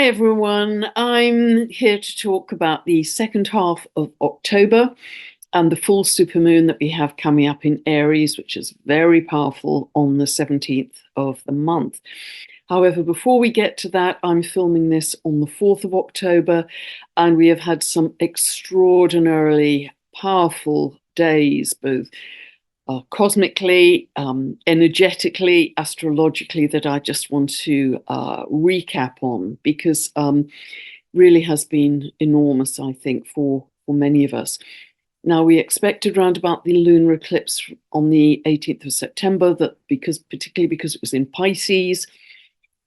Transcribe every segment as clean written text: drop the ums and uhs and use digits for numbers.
Hi everyone, I'm here to talk about the second half of October and the full supermoon that we have coming up in Aries, which is very powerful on the 17th of the month. However, before we get to that, I'm filming this on the 4th of October, and we have had some extraordinarily powerful days, both cosmically, energetically, astrologically, that I just want to recap on because really has been enormous, I think, for many of us. Now, we expected round about the lunar eclipse on the 18th of September, particularly because it was in Pisces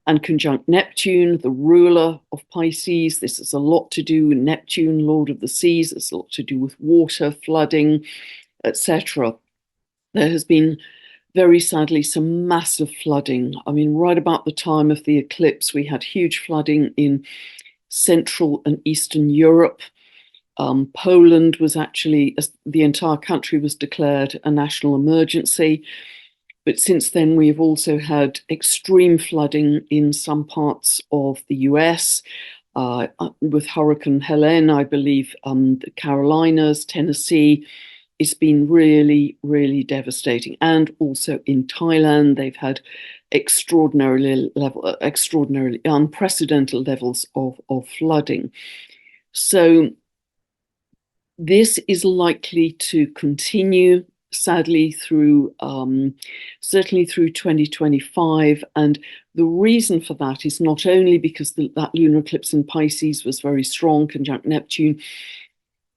and conjunct Neptune, the ruler of Pisces. This has a lot to do with Neptune, Lord of the Seas. It's a lot to do with water, flooding, etc. There has been, very sadly, some massive flooding. I mean, right about the time of the eclipse, we had huge flooding in Central and Eastern Europe. Poland was actually, the entire country was declared a national emergency. But since then, we have also had extreme flooding in some parts of the US, with Hurricane Helene, I believe, the Carolinas, Tennessee. It's been really, really devastating. And also in Thailand, they've had extraordinarily unprecedented levels of flooding. So this is likely to continue, sadly, through certainly through 2025. And the reason for that is not only because that lunar eclipse in Pisces was very strong, conjunct Neptune,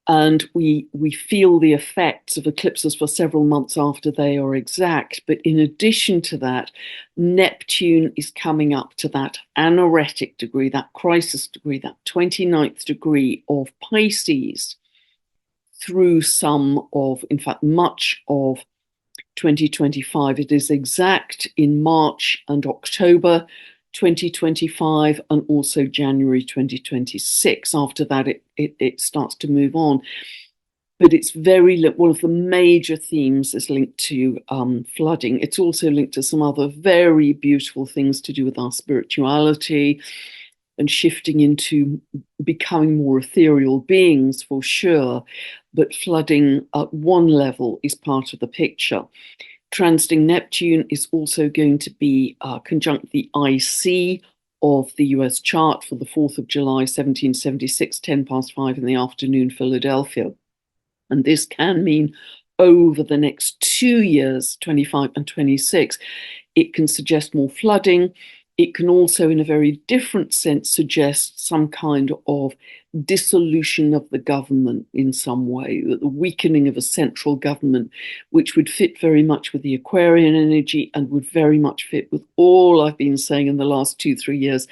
and we feel the effects of eclipses for several months after they are exact. But in addition to that, Neptune is coming up to that anaretic degree, that crisis degree, that 29th degree of Pisces through in fact, much of 2025. It is exact in March and October 2025 and also January 2026. After that, it starts to move on. But it's one of the major themes is linked to flooding. It's also linked to some other very beautiful things to do with our spirituality and shifting into becoming more ethereal beings, for sure. But flooding at one level is part of the picture. Transiting Neptune is also going to be conjunct the IC of the US chart for the 4th of July, 1776, 10 past 5 in the afternoon, Philadelphia. And this can mean over the next 2 years, 25 and 26, it can suggest more flooding. It can also, in a very different sense, suggest some kind of dissolution of the government in some way, the weakening of a central government, which would fit very much with the Aquarian energy and would very much fit with all I've been saying in the last 2-3 years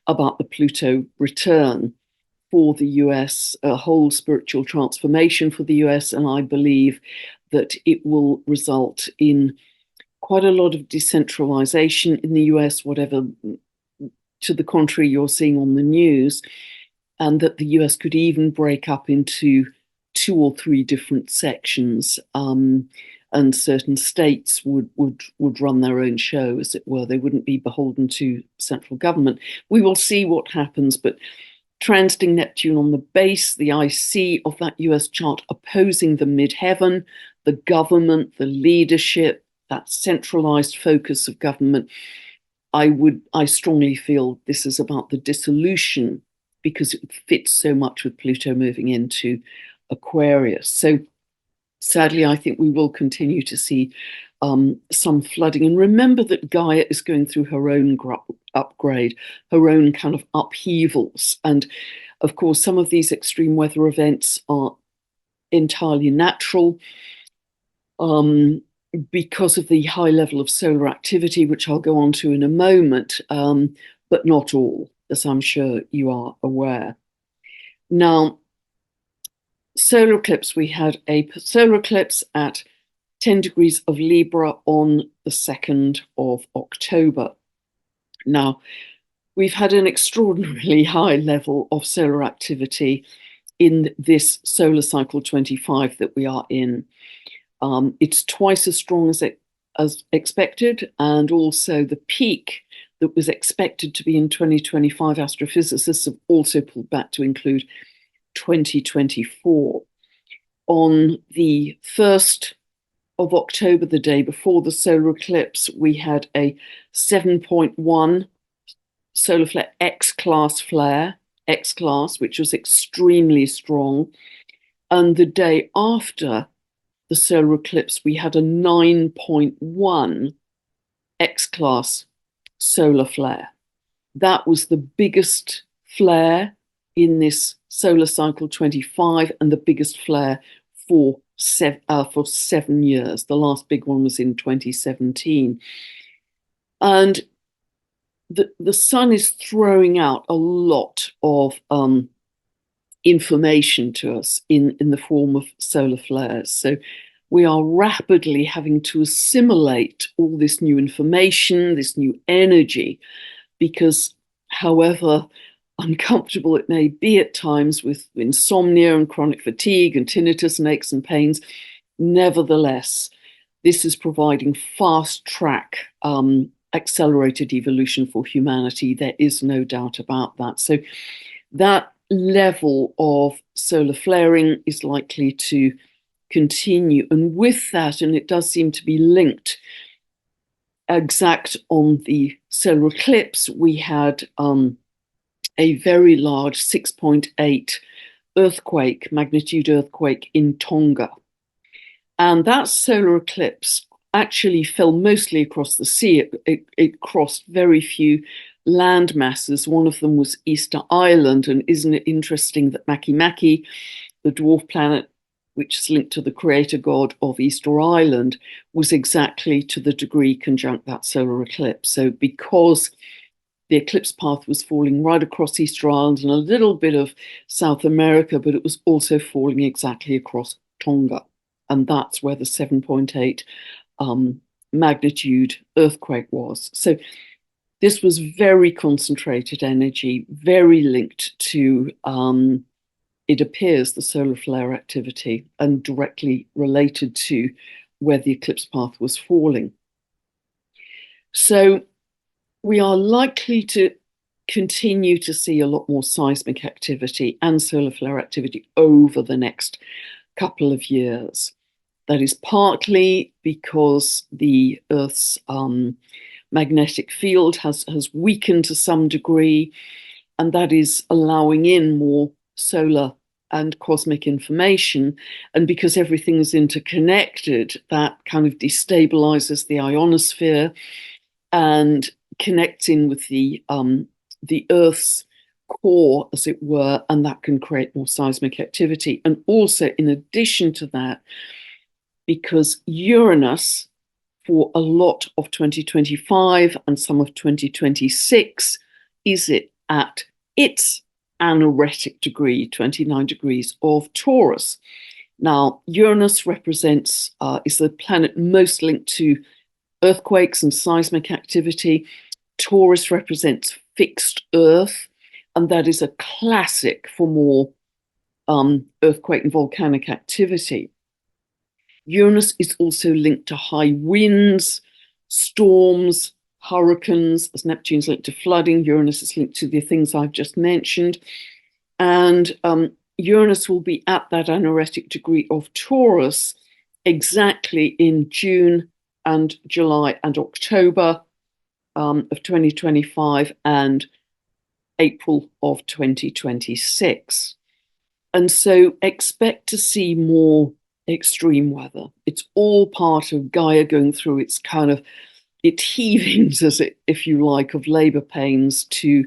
about the Pluto return for the US, a whole spiritual transformation for the US. And I believe that it will result in quite a lot of decentralization in the US, whatever to the contrary you're seeing on the news, and that the US could even break up into 2 or 3 different sections, and certain states would run their own show, as it were. They wouldn't be beholden to central government. We will see what happens, but transiting Neptune on the base, the IC of that US chart, opposing the midheaven, the government, the leadership, that centralized focus of government. I strongly feel this is about the dissolution because it fits so much with Pluto moving into Aquarius. So sadly, I think we will continue to see some flooding. And remember that Gaia is going through her own upgrade, her own kind of upheavals. And of course, some of these extreme weather events are entirely natural. Because of the high level of solar activity, which I'll go on to in a moment, but not all, as I'm sure you are aware. Now, solar eclipse, we had a solar eclipse at 10 degrees of Libra on the 2nd of October. Now, we've had an extraordinarily high level of solar activity in this solar cycle 25 that we are in. It's twice as strong as expected, and also the peak that was expected to be in 2025, astrophysicists have also pulled back to include 2024. On the 1st of October, the day before the solar eclipse, we had a 7.1 solar flare, X-class, which was extremely strong. And the day after the solar eclipse, we had a 9.1 X-class solar flare. That was the biggest flare in this solar cycle 25 and the biggest flare for 7 years. The last big one was in 2017. And the sun is throwing out a lot of information to us in the form of solar flares. So we are rapidly having to assimilate all this new information, this new energy, because however uncomfortable it may be at times with insomnia and chronic fatigue and tinnitus and aches and pains, nevertheless, this is providing fast track accelerated evolution for humanity. There is no doubt about that. So that level of solar flaring is likely to continue. And with that, and it does seem to be linked, exact on the solar eclipse, we had a very large 6.8 earthquake, magnitude earthquake in Tonga. And that solar eclipse actually fell mostly across the sea. It crossed very few land masses. One of them was Easter Island. And isn't it interesting that Makemake, the dwarf planet, which is linked to the creator god of Easter Island, was exactly to the degree conjunct that solar eclipse. So because the eclipse path was falling right across Easter Island and a little bit of South America, but it was also falling exactly across Tonga. And that's where the 7.8 magnitude earthquake was. So this was very concentrated energy, very linked to, it appears, the solar flare activity and directly related to where the eclipse path was falling. So we are likely to continue to see a lot more seismic activity and solar flare activity over the next couple of years. That is partly because the Earth's magnetic field has weakened to some degree, and that is allowing in more solar and cosmic information. And because everything is interconnected, that kind of destabilizes the ionosphere and connects in with the Earth's core, as it were, and that can create more seismic activity. And also, in addition to that, because Uranus, for a lot of 2025 and some of 2026, is it at its anaretic degree, 29 degrees of Taurus. Now, Uranus represents, is the planet most linked to earthquakes and seismic activity. Taurus represents fixed Earth, and that is a classic for more earthquake and volcanic activity. Uranus is also linked to high winds, storms, hurricanes, as Neptune's linked to flooding. Uranus is linked to the things I've just mentioned. And Uranus will be at that anaretic degree of Taurus exactly in June and July and October of 2025 and April of 2026. And so expect to see more extreme weather. It's all part of Gaia going through its kind of its heavings, as it, if you like, of labor pains to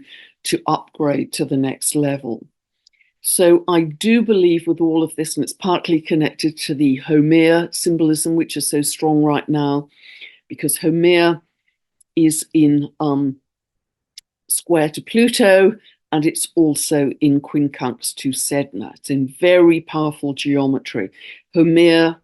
upgrade to the next level. So I do believe with all of this, and it's partly connected to the Haumea symbolism, which is so strong right now, because Haumea is in square to Pluto, and it's also in quincunx to Sedna. It's in very powerful geometry. Haumea,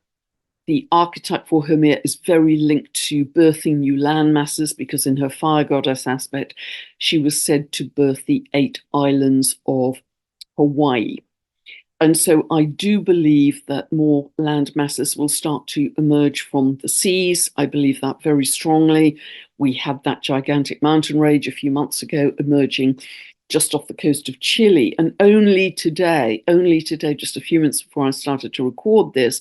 the archetype for Haumea, is very linked to birthing new land masses, because in her fire goddess aspect, she was said to birth the 8 islands of Hawaii. And so I do believe that more land masses will start to emerge from the seas. I believe that very strongly. We had that gigantic mountain range a few months ago emerging just off the coast of Chile. And only today, just a few minutes before I started to record this,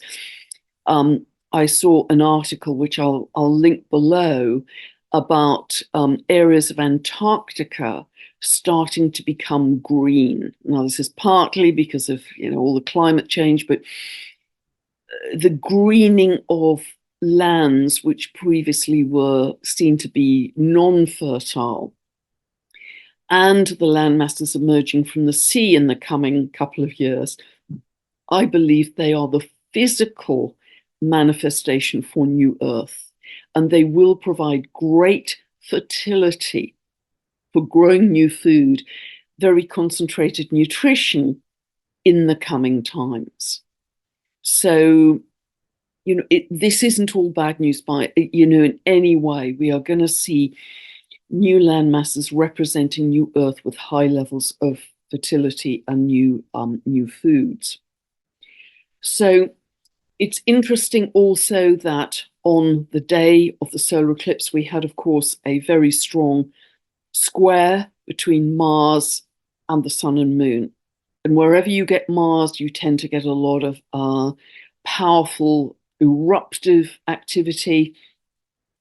I saw an article, which I'll link below, about areas of Antarctica starting to become green. Now, this is partly because of all the climate change, but the greening of lands which previously were seen to be non-fertile, and the land masses emerging from the sea in the coming couple of years, I believe they are the physical manifestation for New Earth, and they will provide great fertility for growing new food, very concentrated nutrition in the coming times. So, this isn't all bad news in any way. We are going to see new land masses representing new Earth with high levels of fertility and new foods. So it's interesting also that on the day of the solar eclipse, we had, of course, a very strong square between Mars and the sun and moon. And wherever you get Mars, you tend to get a lot of powerful eruptive activity.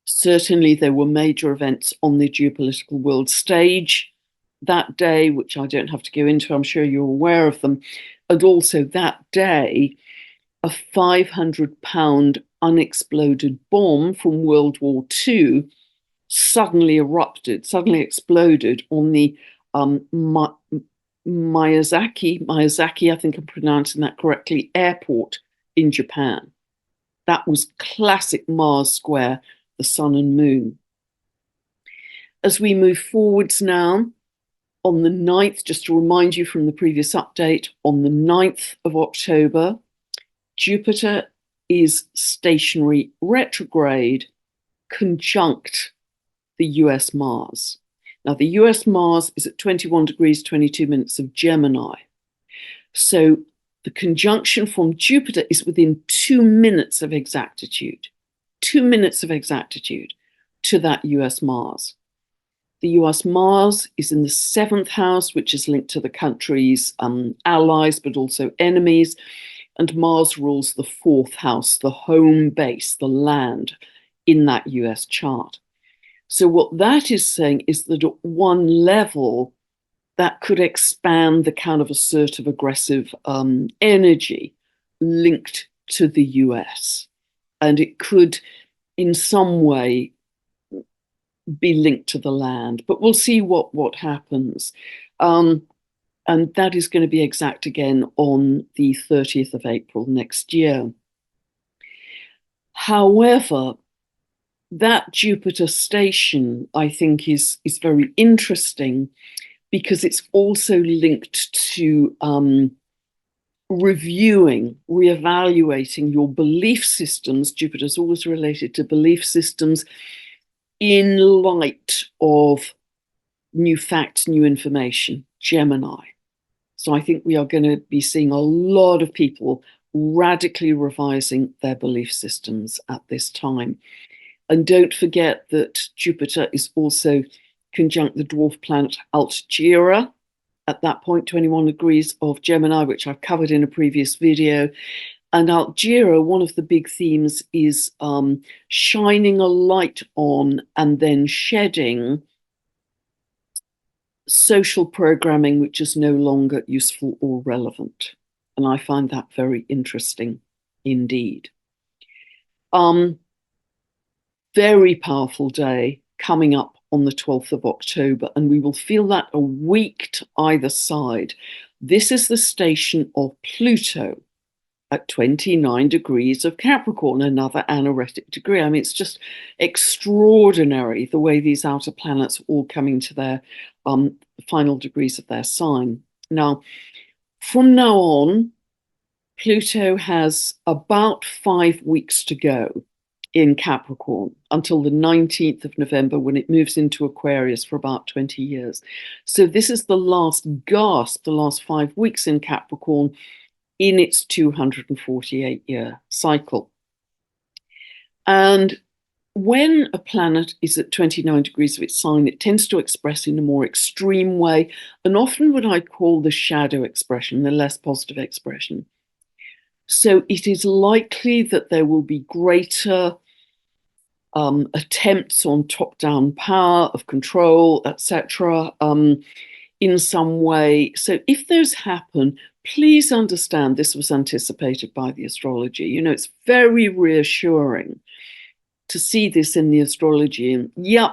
Certainly, there were major events on the geopolitical world stage that day, which I don't have to go into. I'm sure you're aware of them. And also that day, a 500-pound unexploded bomb from World War II suddenly exploded on the Miyazaki, I think I'm pronouncing that correctly, airport in Japan. That was classic Mars square, the sun and moon. As we move forwards now, on the 9th, just to remind you from the previous update, on the 9th of October, Jupiter is stationary retrograde conjunct the US Mars. Now, the US Mars is at 21 degrees, 22 minutes of Gemini. So the conjunction from Jupiter is within 2 minutes of exactitude, 2 minutes of exactitude to that US Mars. The US Mars is in the 7th house, which is linked to the country's allies, but also enemies. And Mars rules the 4th house, the home base, the land in that US chart. So what that is saying is that at one level, that could expand the kind of assertive, aggressive energy linked to the US. And it could, in some way, be linked to the land. But we'll see what happens. And that is going to be exact again on the 30th of April next year. However, that Jupiter station, I think, is very interesting because it's also linked to reevaluating your belief systems. Jupiter's always related to belief systems in light of new facts, new information, Gemini. So I think we are going to be seeing a lot of people radically revising their belief systems at this time. And don't forget that Jupiter is also conjunct the dwarf planet Altagira at that point, 21 degrees of Gemini, which I've covered in a previous video. And Altagira, one of the big themes is shining a light on and then shedding social programming which is no longer useful or relevant. And I find that very interesting indeed. Very powerful day coming up on the 12th of October, and we will feel that a week to either side. This is the station of Pluto at 29 degrees of Capricorn, another anaretic degree. I mean, it's just extraordinary the way these outer planets are all coming to their final degrees of their sign. Now, from now on, Pluto has about 5 weeks to go in Capricorn until the 19th of November, when it moves into Aquarius for about 20 years. So this is the last gasp, the last 5 weeks in Capricorn, in its 248-year cycle. And when a planet is at 29 degrees of its sign, it tends to express in a more extreme way, and often what I call the shadow expression, the less positive expression. So it is likely that there will be greater attempts on top-down power of control, etc., in some way. So if those happen, please understand this was anticipated by the astrology. You know, it's very reassuring to see this in the astrology. And yeah,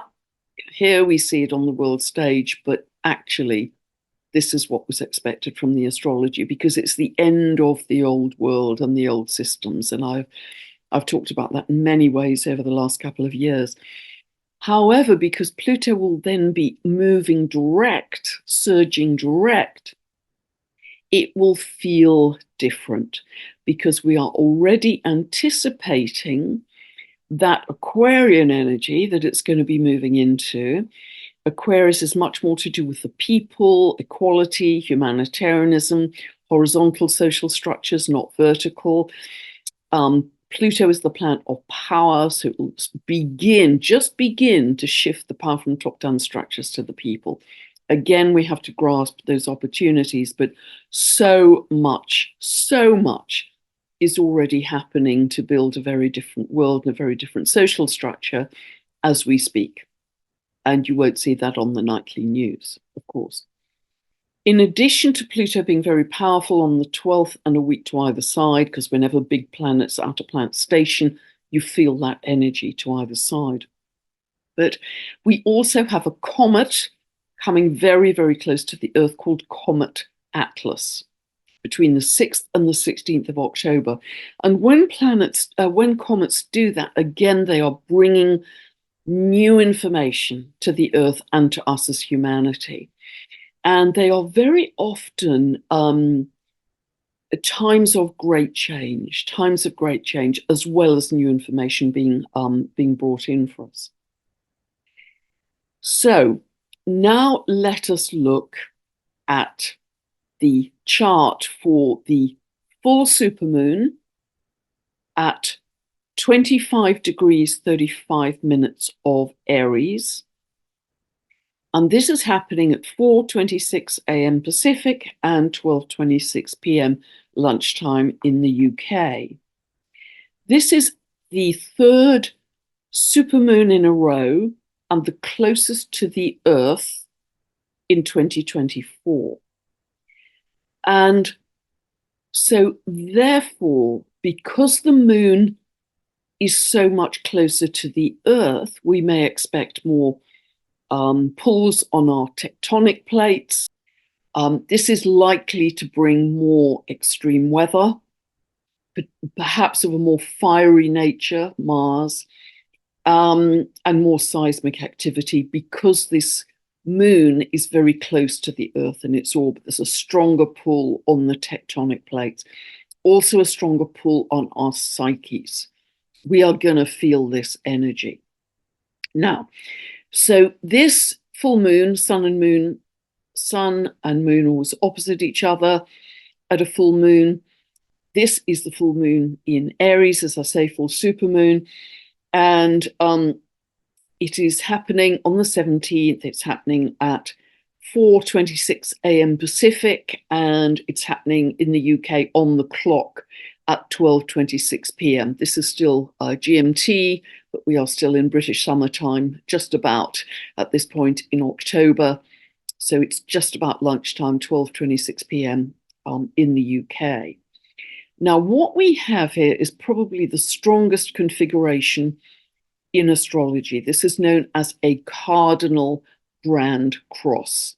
here we see it on the world stage, but actually, this is what was expected from the astrology, because it's the end of the old world and the old systems. And I've talked about that in many ways over the last couple of years. However, because Pluto will then be moving direct, surging direct, it will feel different, because we are already anticipating that Aquarian energy that it's going to be moving into. Aquarius is much more to do with the people, equality, humanitarianism, horizontal social structures, not vertical. Pluto is the planet of power, so it will just begin to shift the power from top-down structures to the people. Again, we have to grasp those opportunities, but so much is already happening to build a very different world and a very different social structure as we speak. And you won't see that on the nightly news, of course. In addition to Pluto being very powerful on the 12th and a week to either side, because whenever big planets are out of planet station, you feel that energy to either side. But we also have a comet coming very, very close to the Earth called Comet Atlas between the 6th and the 16th of October. And when comets do that, again, they are bringing new information to the Earth and to us as humanity. And they are very often times of great change, as well as new information being brought in for us. So now let us look at the chart for the full supermoon at 25 degrees 35 minutes of Aries. And this is happening at 4:26 a.m. Pacific and 12:26 p.m. lunchtime in the UK. This is the third supermoon in a row and the closest to the Earth in 2024. And so therefore, because the moon is so much closer to the Earth, we may expect more pulls on our tectonic plates. This is likely to bring more extreme weather, but perhaps of a more fiery nature, Mars, and more seismic activity, because this moon is very close to the Earth and its orbit. There's a stronger pull on the tectonic plates, also a stronger pull on our psyches. We are going to feel this energy. Now, so this full moon, sun and moon are always opposite each other at a full moon. This is the full moon in Aries, as I say, full supermoon. And it is happening on the 17th. It's happening at 4:26 a.m. Pacific, and it's happening in the UK on the clock at 12:26 p.m. This is still GMT, but we are still in British summertime, just about at this point in October. So it's just about lunchtime, 12:26 p.m. In the UK. Now, what we have here is probably the strongest configuration in astrology. This is known as a cardinal grand cross.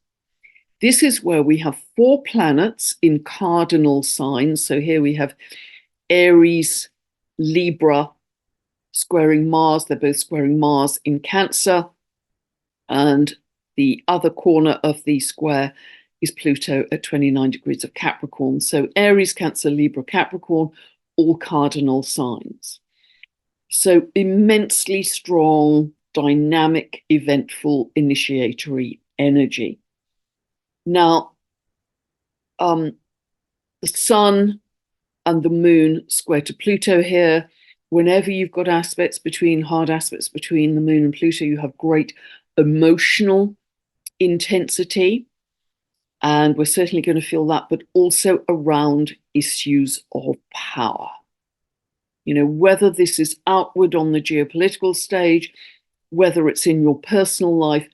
This is where we have 4 planets in cardinal signs. So here we have Aries, Libra, squaring Mars. They're both squaring Mars in Cancer. And the other corner of the square is Pluto at 29 degrees of Capricorn. So Aries, Cancer, Libra, Capricorn, all cardinal signs. So immensely strong, dynamic, eventful, initiatory energy. Now, the sun and the moon square to Pluto here. Whenever you've got hard aspects between the moon and Pluto, you have great emotional intensity. And we're certainly going to feel that, but also around issues of power. Whether this is outward on the geopolitical stage, whether it's in your personal life,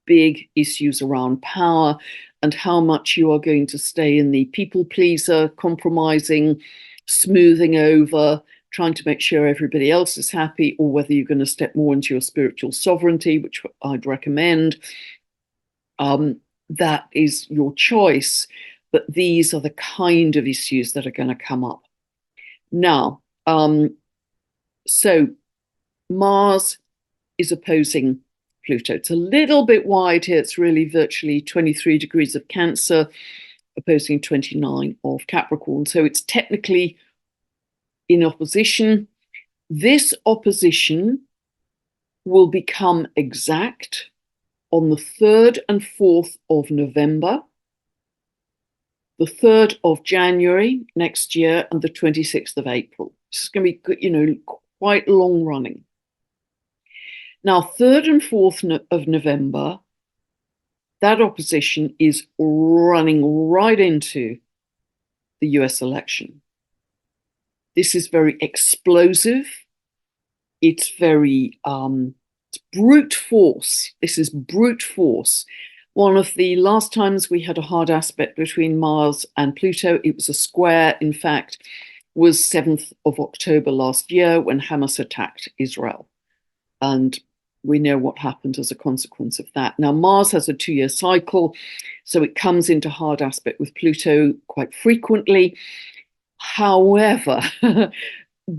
big issues around power and how much you are going to stay in the people pleaser, compromising, smoothing over, trying to make sure everybody else is happy, or whether you're going to step more into your spiritual sovereignty, which I'd recommend. That is your choice, but these are the kind of issues that are going to come up. Now, so Mars is opposing Pluto. It's a little bit wide here. It's really virtually 23 degrees of Cancer, opposing 29 of Capricorn. So it's technically in opposition. This opposition will become exact on the 3rd and 4th of November, the 3rd of January next year, and the 26th of April. This is going to be, quite long running. Now, 3rd and 4th of November, that opposition is running right into the US election. This is very explosive. It's very it's brute force. This is brute force. One of the last times we had a hard aspect between Mars and Pluto, it was a square, in fact, was 7th of October last year when Hamas attacked Israel. And we know what happened as a consequence of that. Now, Mars has a 2-year cycle, so it comes into hard aspect with Pluto quite frequently. However,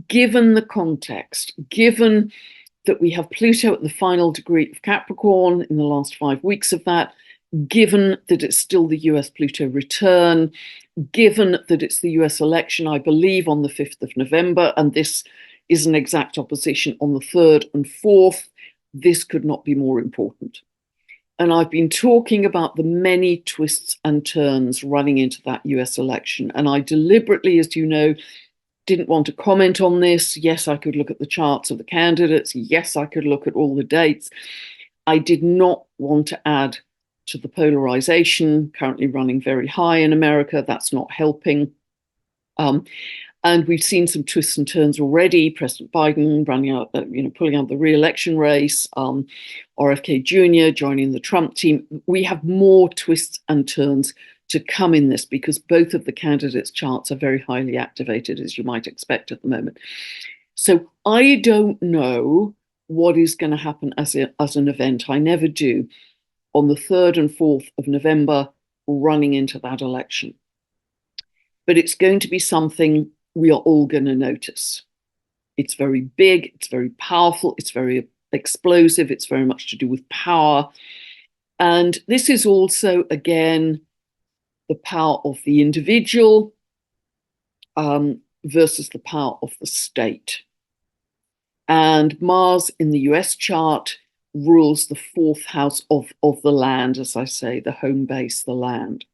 given the context, given that we have Pluto at the final degree of Capricorn in the last 5 weeks of that, given that it's still the US-Pluto return, given that it's the US election, I believe, on the 5th of November, and this is an exact opposition on the 3rd and 4th, this could not be more important. And I've been talking about the many twists and turns running into that US election. And I deliberately, as you know, didn't want to comment on this. Yes, I could look at the charts of the candidates. Yes, I could look at all the dates. I did not want to add to the polarization currently running very high in America. That's not helping. And we've seen some twists and turns already. President Biden running out, pulling out the re-election race, RFK Jr. joining the Trump team. We have more twists and turns to come in this because both of the candidates' charts are very highly activated, as you might expect at the moment. So I don't know what is going to happen as an event. I never do on the 3rd and 4th of November running into that election. But it's going to be something we are all going to notice. It's very big, it's very powerful, it's very explosive, it's very much to do with power. And this is also, again, the power of the individual versus the power of the state. And Mars in the US chart rules the 4th house of the land, as I say, the home base, the land.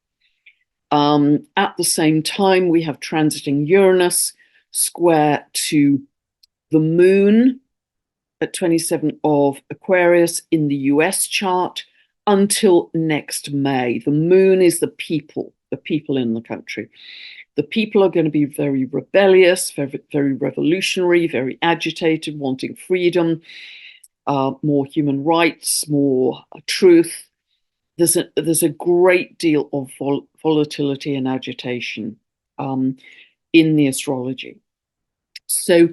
At the same time, we have transiting Uranus square to the moon at 27 of Aquarius in the US chart until next May. The moon is the people in the country. The people are going to be very rebellious, very, very revolutionary, very agitated, wanting freedom, more human rights, more truth. There's a great deal of volatility and agitation in the astrology. So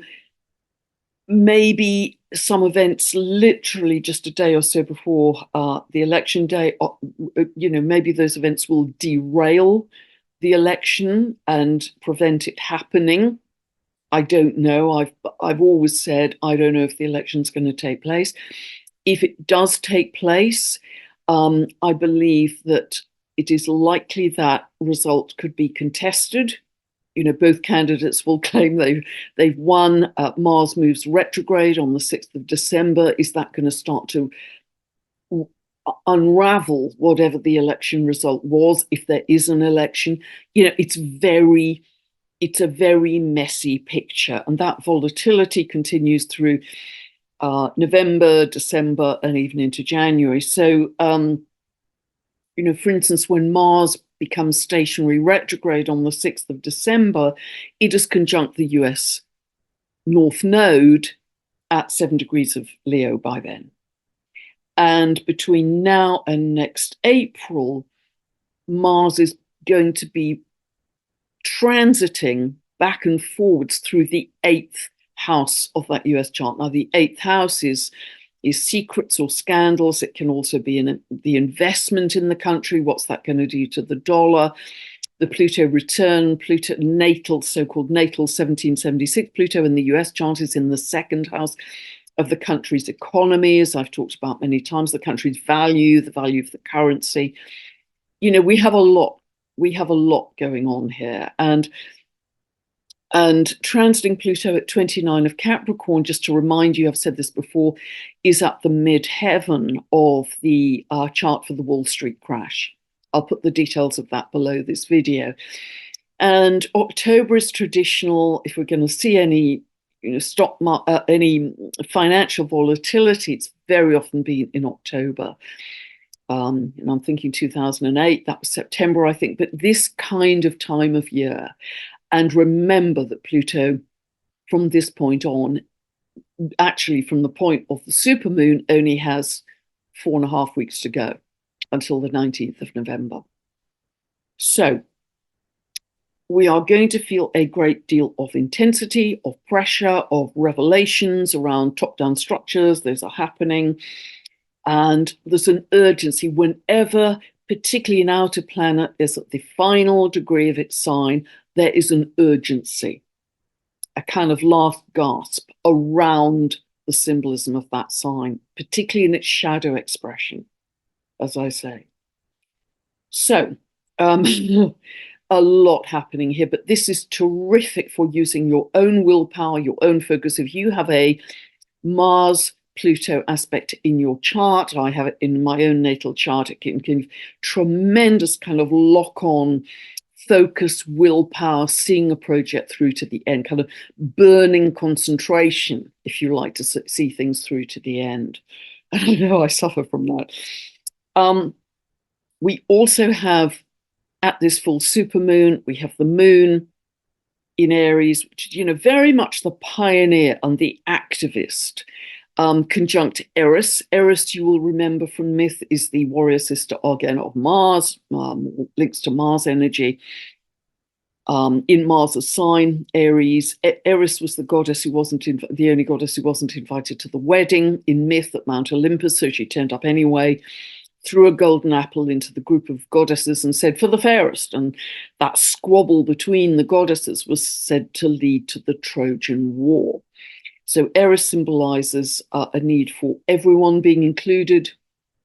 maybe some events literally just a day or so before the election day, maybe those events will derail the election and prevent it happening. I don't know. I've always said I don't know if the election's going to take place. If it does take place, I believe that it is likely that result could be contested. Both candidates will claim they've won. Mars moves retrograde on the 6th of December. Is that going to start to unravel whatever the election result was, if there is an election? It's very it's a very messy picture, and that volatility continues through November, December, and even into January. So, for instance, when Mars becomes stationary retrograde on the 6th of December, it is conjunct the US North Node at 7 degrees of Leo by then. And between now and next April, Mars is going to be transiting back and forwards through the 8th house of that US chart. Now, the 8th house is secrets or scandals. It can also be the investment in the country. What's that going to do to the dollar? The Pluto return, Pluto natal, so-called natal 1776 Pluto in the US chart is in the 2nd house of the country's economy, as I've talked about many times, the country's value, the value of the currency. We have a lot going on here. And transiting Pluto at 29 of Capricorn, just to remind you, I've said this before, is at the midheaven of the chart for the Wall Street crash. I'll put the details of that below this video. And October is traditional. If we're going to see any any financial volatility, it's very often been in October. And I'm thinking 2008, that was September, I think, but this kind of time of year. And remember that Pluto, from this point on, actually from the point of the supermoon, only has 4.5 weeks to go until the 19th of November. So we are going to feel a great deal of intensity, of pressure, of revelations around top-down structures. Those are happening. And there's an urgency whenever, particularly an outer planet, is at the final degree of its sign, there is an urgency, a kind of last gasp around the symbolism of that sign, particularly in its shadow expression, as I say. So, a lot happening here, but this is terrific for using your own willpower, your own focus. If you have a Mars Pluto aspect in your chart, I have it in my own natal chart, it can give tremendous kind of lock-on focus, willpower, seeing a project through to the end, kind of burning concentration, if you like to see things through to the end. I know I suffer from that. We also have, at this full supermoon, we have the moon in Aries, which is, very much the pioneer and the activist, conjunct Eris. Eris, you will remember from myth, is the warrior sister again of Mars, links to Mars energy. In Mars' sign, Aries. Eris was the goddess who wasn't the only goddess who wasn't invited to the wedding in myth at Mount Olympus, so she turned up anyway, threw a golden apple into the group of goddesses and said, "For the fairest." And that squabble between the goddesses was said to lead to the Trojan War. So Eris symbolizes a need for everyone being included,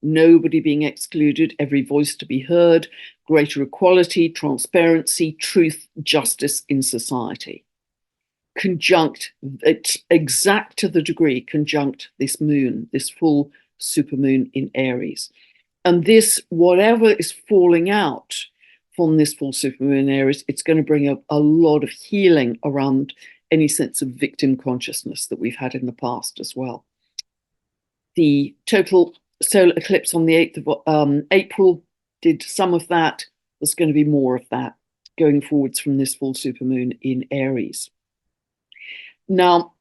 nobody being excluded, every voice to be heard, greater equality, transparency, truth, justice in society. Conjunct, it's exact to the degree, conjunct this moon, this full supermoon in Aries. And this, whatever is falling out from this full supermoon in Aries, it's going to bring up a lot of healing around any sense of victim consciousness that we've had in the past as well. The total solar eclipse on the 8th of April did some of that. There's going to be more of that going forwards from this full supermoon in Aries. Now,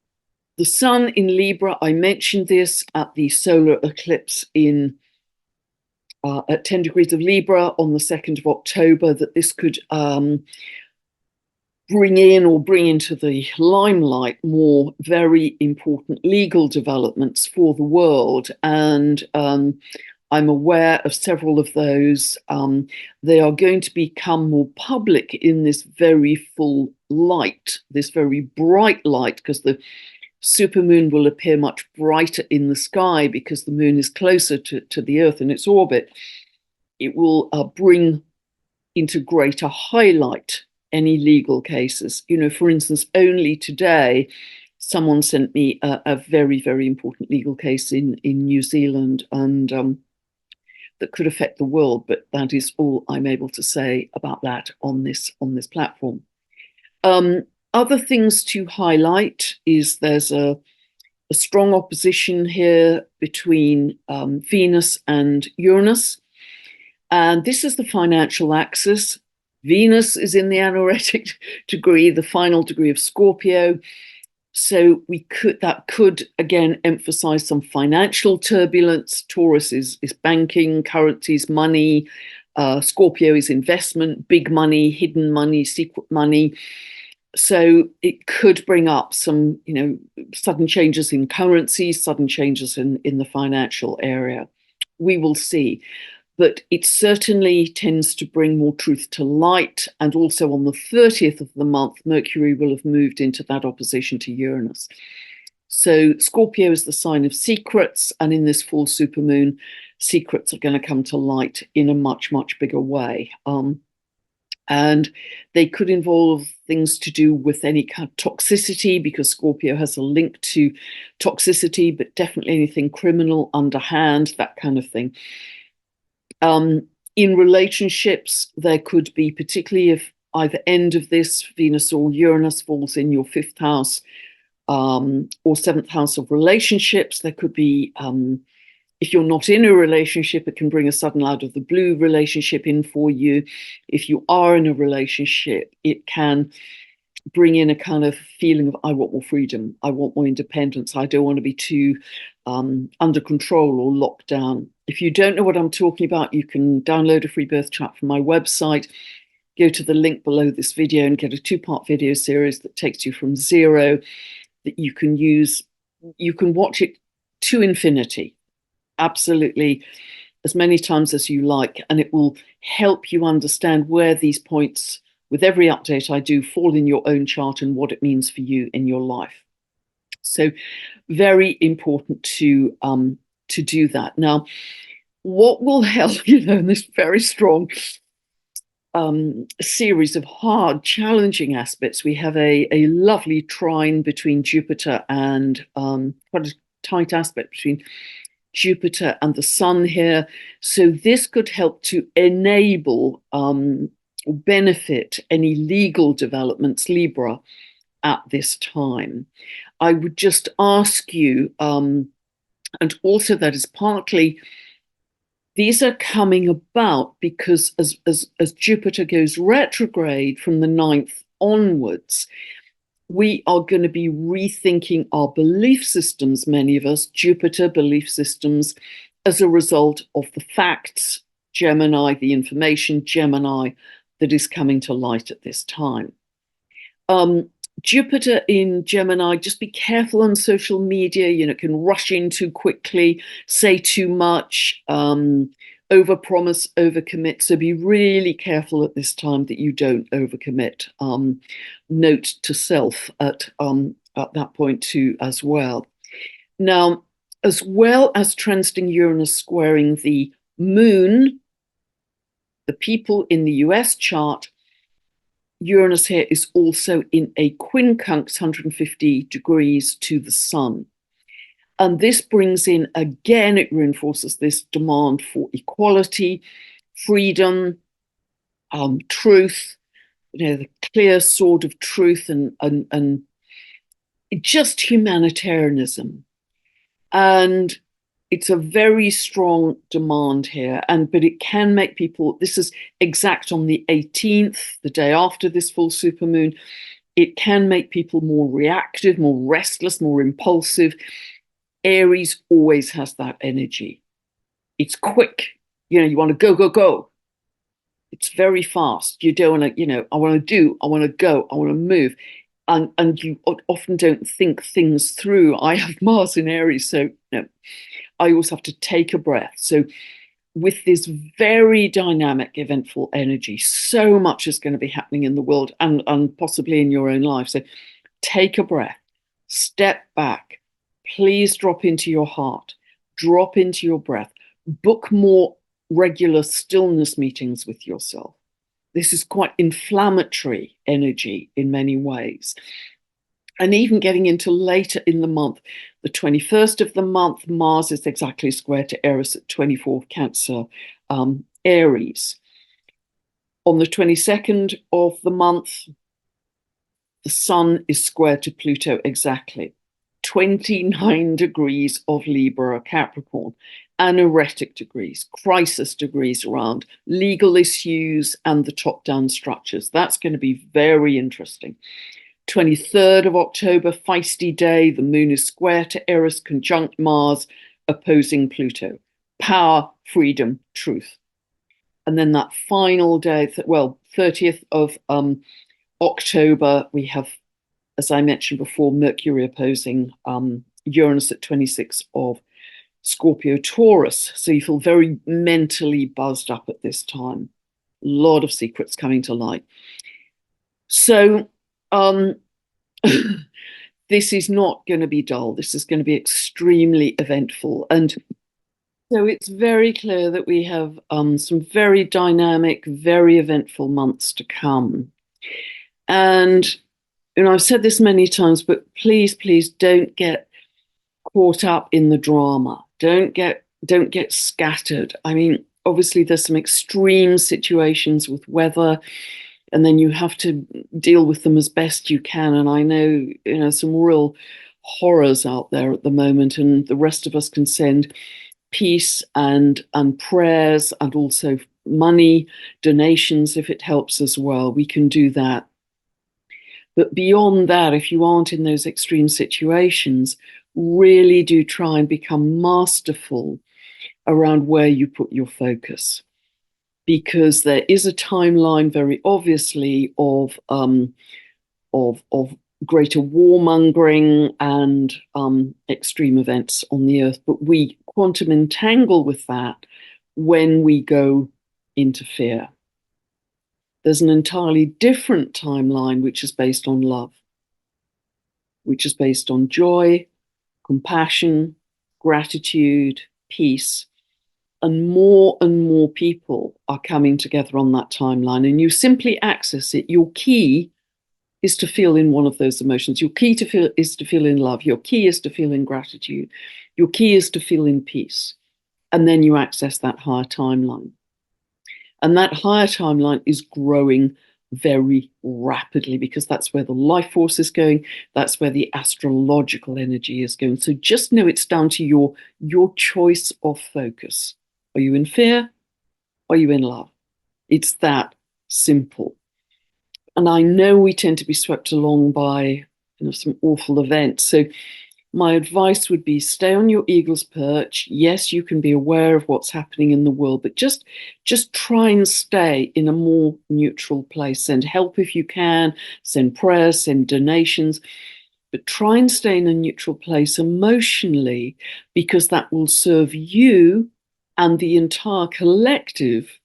the sun in Libra, I mentioned this at the solar eclipse at 10 degrees of Libra on the 2nd of October, that this could bring into the limelight more very important legal developments for the world. And I'm aware of several of those. They are going to become more public in this very full light, this very bright light, because the supermoon will appear much brighter in the sky because the moon is closer to the Earth in its orbit. It will bring into greater highlight any legal cases. For instance, only today, someone sent me a very, very important legal case in New Zealand, and that could affect the world, but that is all I'm able to say about that on this platform. Other things to highlight is there's a strong opposition here between Venus and Uranus. And this is the financial axis. Venus is in the anoretic degree, the final degree of Scorpio. So that could again emphasize some financial turbulence. Taurus is banking, currencies, money. Scorpio is investment, big money, hidden money, secret money. So it could bring up some, sudden changes in currencies, sudden changes in the financial area. We will see. But it certainly tends to bring more truth to light. And also on the 30th of the month, Mercury will have moved into that opposition to Uranus. So Scorpio is the sign of secrets. And in this full supermoon, secrets are going to come to light in a much, much bigger way. And they could involve things to do with any kind of toxicity, because Scorpio has a link to toxicity, but definitely anything criminal, underhand, that kind of thing. In relationships, there could be, particularly if either end of this, Venus or Uranus falls in your fifth house or seventh house of relationships, there could be, if you're not in a relationship, it can bring a sudden out of the blue relationship in for you. If you are in a relationship, it can bring in a kind of feeling of, I want more freedom, I want more independence, I don't want to be too under control or locked down. If you don't know what I'm talking about, you can download a free birth chart from my website, go to the link below this video and get a 2-part video series that takes you from zero, that you can use. You can watch it to infinity, absolutely, as many times as you like, and it will help you understand where these points, with every update I do, fall in your own chart and what it means for you in your life. So very important to do that. Now, what will help, in this very strong series of hard, challenging aspects, we have a lovely trine between Jupiter and quite a tight aspect between Jupiter and the Sun here. So this could help to enable or benefit any legal developments, Libra, at this time. I would just ask you, and also that is partly, these are coming about because as Jupiter goes retrograde from the 9th onwards, we are going to be rethinking our belief systems, many of us, Jupiter belief systems, as a result of the facts, Gemini, the information, Gemini, that is coming to light at this time. Jupiter in Gemini, just be careful on social media, it can rush in too quickly, say too much, overpromise, overcommit. So be really careful at this time that you don't overcommit. Note to self at that point too as well. Now, as well as transiting Uranus squaring the moon, the people in the US chart, Uranus here is also in a quincunx 150 degrees to the Sun. And this brings in, again, it reinforces this demand for equality, freedom, truth, the clear sword of truth, and just humanitarianism. And it's a very strong demand here, but it can make people, this is exact on the 18th, the day after this full supermoon, it can make people more reactive, more restless, more impulsive. Aries always has that energy. It's quick, you want to go, go, go. It's very fast. You don't want to, I want to do, I want to go, I want to move. And you often don't think things through. I have Mars in Aries, so I always have to take a breath. So with this very dynamic, eventful energy, so much is going to be happening in the world and possibly in your own life. So take a breath, step back, please drop into your heart, drop into your breath, book more regular stillness meetings with yourself. This is quite inflammatory energy in many ways. And even getting into later in the month, the 21st of the month, Mars is exactly square to Eris at 24 Cancer, Aries. On the 22nd of the month, the sun is square to Pluto exactly. 29 degrees of Libra, Capricorn, anoretic degrees, crisis degrees around legal issues and the top down structures. That's going to be very interesting. 23rd of October, feisty day. The moon is square to Aries, conjunct Mars, opposing Pluto. Power, freedom, truth. And then that final day, well, 30th of October, we have, as I mentioned before, Mercury opposing Uranus at 26 of Scorpio Taurus. So you feel very mentally buzzed up at this time. A lot of secrets coming to light. So this is not going to be dull. This is going to be extremely eventful. And so it's very clear that we have some very dynamic, very eventful months to come. And I've said this many times, but please, please don't get caught up in the drama. Don't get scattered. I mean, obviously there's some extreme situations with weather, and then you have to deal with them as best you can. And I know, some real horrors out there at the moment, and the rest of us can send peace and prayers and also money donations if it helps as well. We can do that. But beyond that, if you aren't in those extreme situations, really do try and become masterful around where you put your focus, because there is a timeline, very obviously, of greater warmongering and extreme events on the Earth. But we quantum entangle with that when we go into fear. There's an entirely different timeline, which is based on love, which is based on joy, compassion, gratitude, peace. And more people are coming together on that timeline. And you simply access it. Your key is to feel in one of those emotions. Your key is to feel in love. Your key is to feel in gratitude. Your key is to feel in peace. And then you access that higher timeline. And that higher timeline is growing very rapidly, because that's where the life force is going. That's where the astrological energy is going. So just know it's down to your choice of focus. Are you in fear? Are you in love? It's that simple. And I know we tend to be swept along by some awful events. So my advice would be, stay on your eagle's perch. Yes, you can be aware of what's happening in the world, but just try and stay in a more neutral place. Send help if you can, send prayers, send donations, but try and stay in a neutral place emotionally, because that will serve you and the entire collective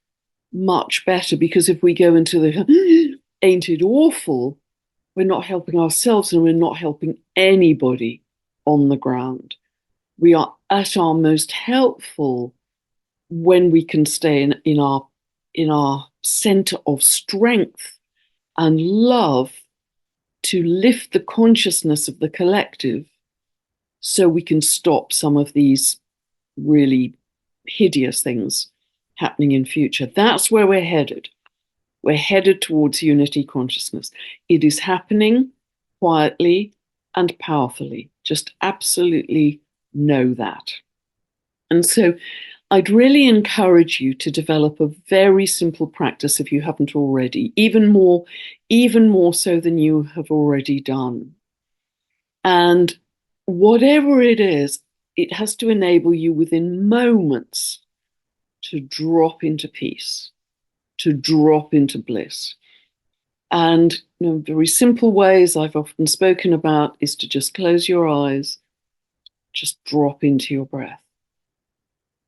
much better. Because if we go into the ain't it awful, we're not helping ourselves and we're not helping anybody on the ground. We are at our most helpful when we can stay in our center of strength and love, to lift the consciousness of the collective, so we can stop some of these really hideous things happening in future. That's where we're headed. We're headed towards unity consciousness. It is happening quietly and powerfully. Just absolutely know that. And so I'd really encourage you to develop a very simple practice if you haven't already, even more so than you have already done. And whatever it is, it has to enable you within moments to drop into peace, to drop into bliss. And very simple ways I've often spoken about is to just close your eyes, just drop into your breath.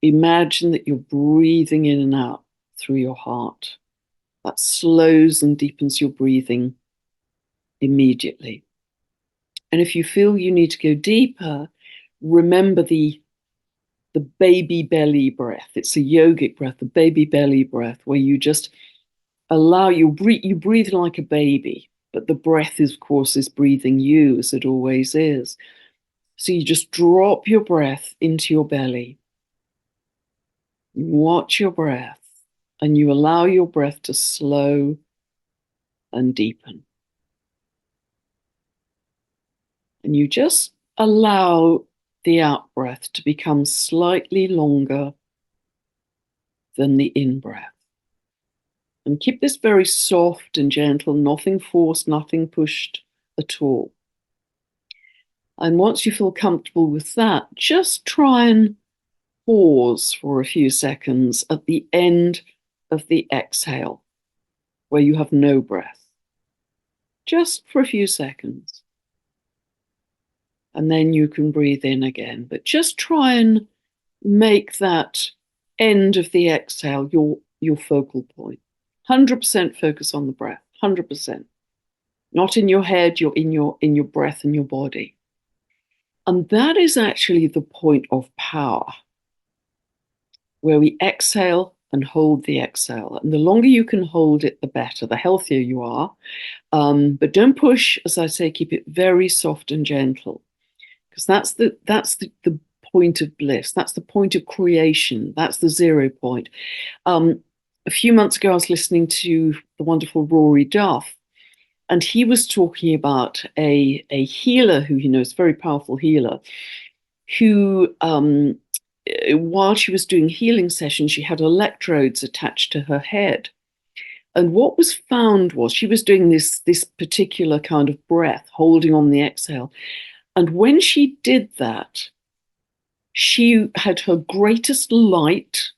Imagine that you're breathing in and out through your heart. That slows and deepens your breathing immediately. And if you feel you need to go deeper, remember the baby belly breath. It's a yogic breath, the baby belly breath, where you just allow you breathe like a baby, but the breath is, of course, is breathing you, as it always is. So you just drop your breath into your belly. You watch your breath, and you allow your breath to slow and deepen. And you just allow the out breath to become slightly longer than the in breath. And keep this very soft and gentle, nothing forced, nothing pushed at all. And once you feel comfortable with that, just try and pause for a few seconds at the end of the exhale, where you have no breath. Just for a few seconds. And then you can breathe in again. But just try and make that end of the exhale your focal point. 100% focus on the breath. 100%. Not in your head, you're in your breath and your body. And that is actually the point of power, where we exhale and hold the exhale. And the longer you can hold it, the better, the healthier you are. But don't push, as I say, keep it very soft and gentle, because that's the point of bliss. That's the point of creation. That's the 0 point. A few months ago, I was listening to the wonderful Rory Duff, and he was talking about a healer who he knows, very powerful healer, who, while she was doing healing sessions, she had electrodes attached to her head. And what was found was she was doing this particular kind of breath, holding on the exhale. And when she did that, she had her greatest light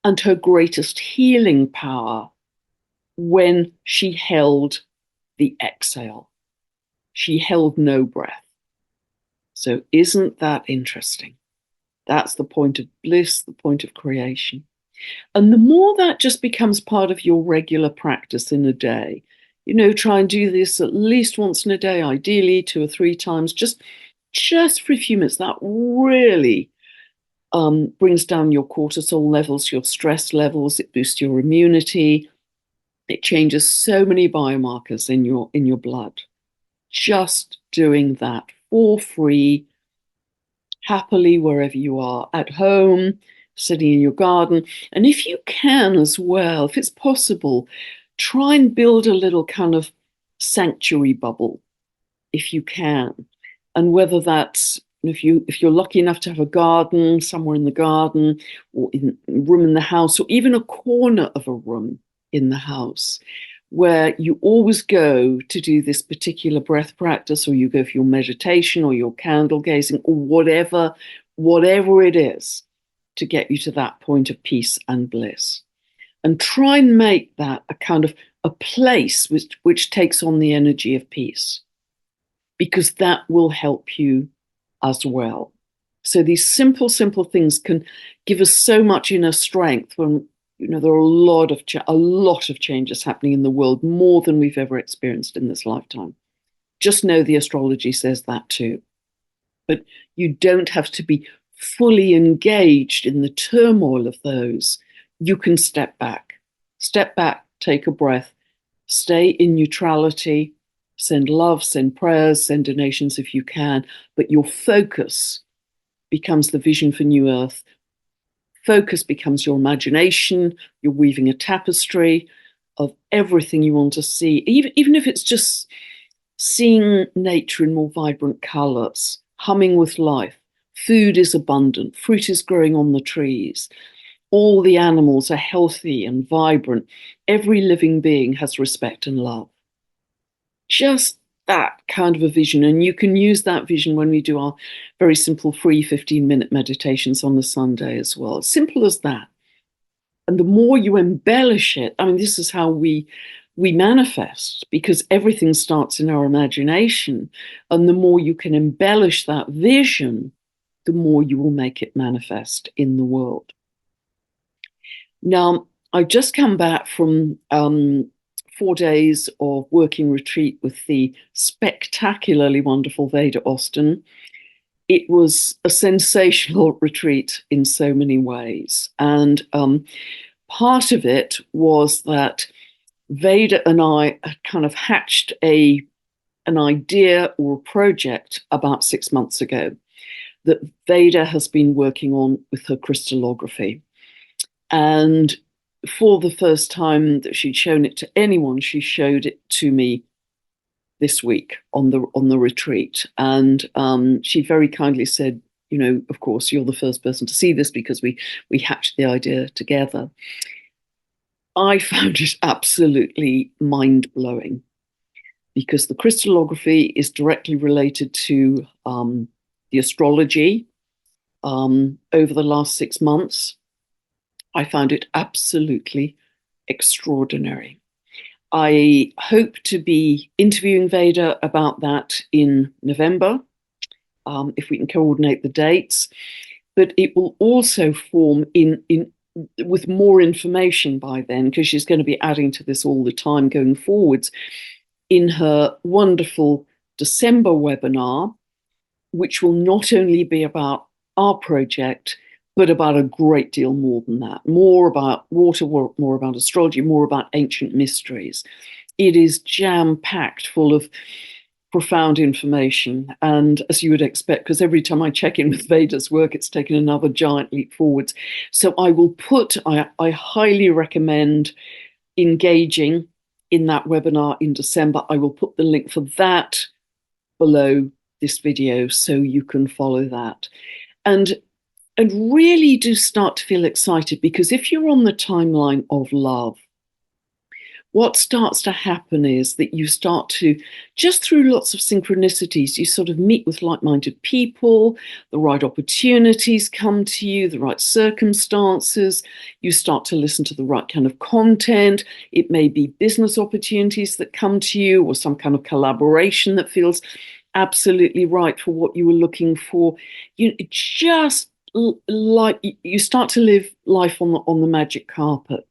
and her greatest healing power when she held the exhale. She held no breath. So isn't that interesting? That's the point of bliss, the point of creation. And the more that just becomes part of your regular practice in a day, try and do this at least once in a day, ideally 2 or 3 times, just for a few minutes. That really brings down your cortisol levels, your stress levels. It boosts your immunity. It changes so many biomarkers in your blood. Just doing that for free, happily, wherever you are, at home, sitting in your garden. And if you can as well, if it's possible, try and build a little kind of sanctuary bubble, if you can. And whether that's, if you're lucky enough to have a garden, somewhere in the garden, or in a room in the house, or even a corner of a room in the house, where you always go to do this particular breath practice, or you go for your meditation or your candle gazing, or whatever it is, to get you to that point of peace and bliss. And try and make that a kind of a place which takes on the energy of peace, because that will help you as well. So these simple things can give us so much inner strength when there are a lot of changes happening in the world, more than we've ever experienced in this lifetime. Just know the astrology says that too. But you don't have to be fully engaged in the turmoil of those. You can step back, take a breath, stay in neutrality, send love, send prayers, send donations if you can, but your focus becomes the vision for New Earth. Focus becomes your imagination. You're weaving a tapestry of everything you want to see, even if it's just seeing nature in more vibrant colors, humming with life. Food is abundant. Fruit is growing on the trees. All the animals are healthy and vibrant. Every living being has respect and love. Just that kind of a vision. And you can use that vision when we do our very simple free 15-minute meditations on the Sunday as well. Simple as that. And the more you embellish it, this is how we manifest, because everything starts in our imagination. And the more you can embellish that vision, the more you will make it manifest in the world. Now, I've just come back from 4 days of working retreat with the spectacularly wonderful Veda Austin. It was a sensational retreat in so many ways. And part of it was that Veda and I had kind of hatched an idea or a project about 6 months ago that Veda has been working on with her crystallography. And for the first time that she'd shown it to anyone, she showed it to me this week on the retreat, and she very kindly said, you know, of course, you're the first person to see this because we hatched the idea together. I found it absolutely mind-blowing because the crystallography is directly related to the astrology over the last 6 months. I found it absolutely extraordinary. I hope to be interviewing Veda about that in November, if we can coordinate the dates. But it will also form in with more information by then, because she's going to be adding to this all the time going forwards, in her wonderful December webinar, which will not only be about our project, but about a great deal more than that. More about water, more about astrology, more about ancient mysteries. It is jam-packed full of profound information. And as you would expect, because every time I check in with Veda's work, it's taken another giant leap forwards. So I highly recommend engaging in that webinar in December. I will put the link for that below this video so you can follow that. And really do start to feel excited, because if you're on the timeline of love, what starts to happen is that you start to, just through lots of synchronicities, you sort of meet with like-minded people, the right opportunities come to you, the right circumstances, you start to listen to the right kind of content. It may be business opportunities that come to you, or some kind of collaboration that feels absolutely right for what you were looking for. You just like you start to live life on the magic carpet.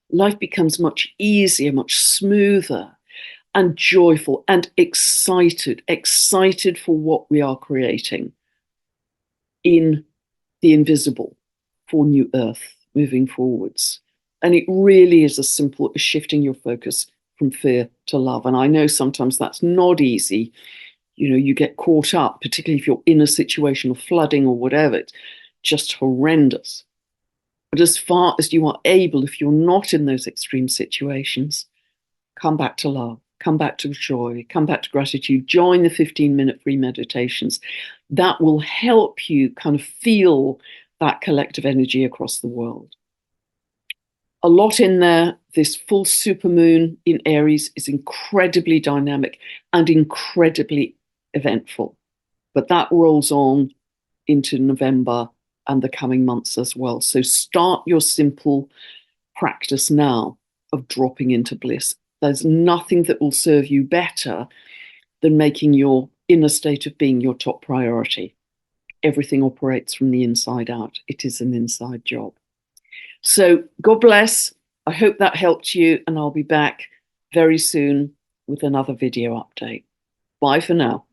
Life becomes much easier, much smoother, and joyful and excited for what we are creating in the invisible for New Earth moving forwards. And it really is as simple as shifting your focus from fear to love. And I know sometimes that's not easy. You know, you get caught up, particularly if you're in a situation of flooding or whatever. It's just horrendous. But as far as you are able, if you're not in those extreme situations, come back to love, come back to joy, come back to gratitude, join the 15-minute free meditations. That will help you kind of feel that collective energy across the world. A lot in there. This full supermoon in Aries is incredibly dynamic and incredibly eventful. But that rolls on into November and the coming months as well. So start your simple practice now of dropping into bliss. There's nothing that will serve you better than making your inner state of being your top priority. Everything operates from the inside out. It is an inside job. So God bless. I hope that helped you, and I'll be back very soon with another video update. Bye for now.